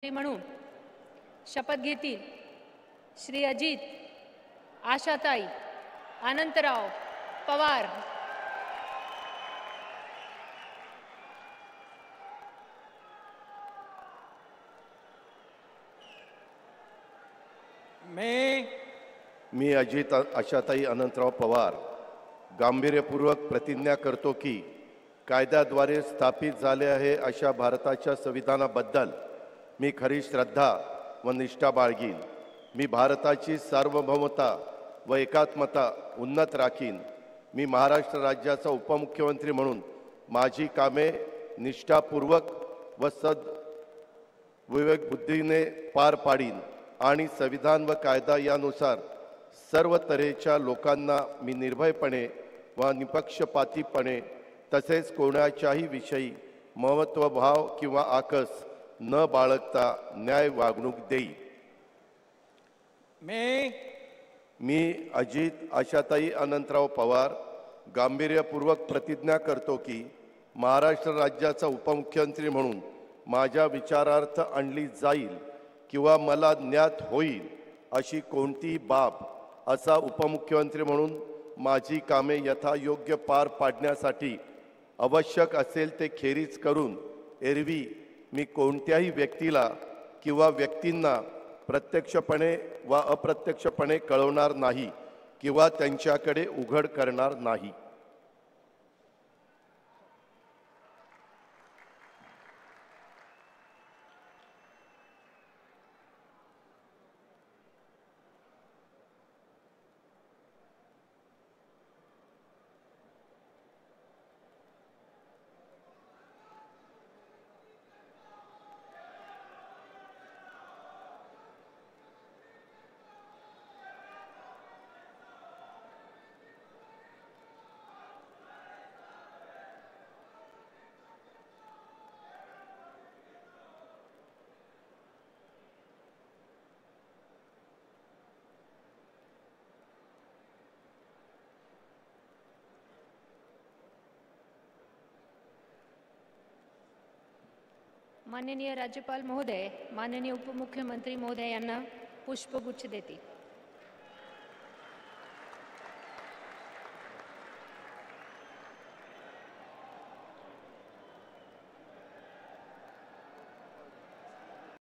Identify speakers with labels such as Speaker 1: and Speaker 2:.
Speaker 1: म्हणून शपथ घेतील श्री अजित आशाताई अनंतराव पवार।
Speaker 2: मी अजित आशाताई अनंतराव पवार गांभीर्यपूर्वक प्रतिज्ञा करतो की कायद्याद्वारे स्थापित झाले आहे अशा भारताच्या संविधानाबद्दल मी खरी श्रद्धा व निष्ठा बाळगीन। मी भारताची सार्वभौमता व एकात्मता उन्नत राखीन। मी महाराष्ट्र राज्याचा उपमुख्यमंत्री म्हणून माझी कामे निष्ठापूर्वक व विवेकबुद्धीने पार पाडीन आणि संविधान व कायदा यानुसार सर्व तऱ्हेच्या लोकांना मी निर्भयपणे व निपक्षपातीपणे तसेच कोणाच्याही विषयी महत्त्वभाव किंवा आकस न बाळगता न्याय वागणूक देईन। मी अजित आशाताई अनंतराव पवार गांभीर्यपूर्वक प्रतिज्ञा करतो की महाराष्ट्र राज्याचा उपमुख्यमंत्री म्हणून माझ्या विचारार्थ आणली जाईल किंवा मला ज्ञात होईल अशी कोणतीही बाब असा उपमुख्यमंत्री म्हणून माझी कामे यथायोग्य पार पाडण्यासाठी आवश्यक असेल ते खेरीज करून एरवी मी कोणत्याही व्यक्तीला किंवा व्यक्तींना प्रत्यक्षपणे व अप्रत्यक्षपणे कळवणार नाही किंवा त्यांच्याकडे उघड करणार नाही।
Speaker 1: माननीय राज्यपाल महोदय, माननीय उपमुख्यमंत्री महोदय यांना पुष्पगुच्छ देते।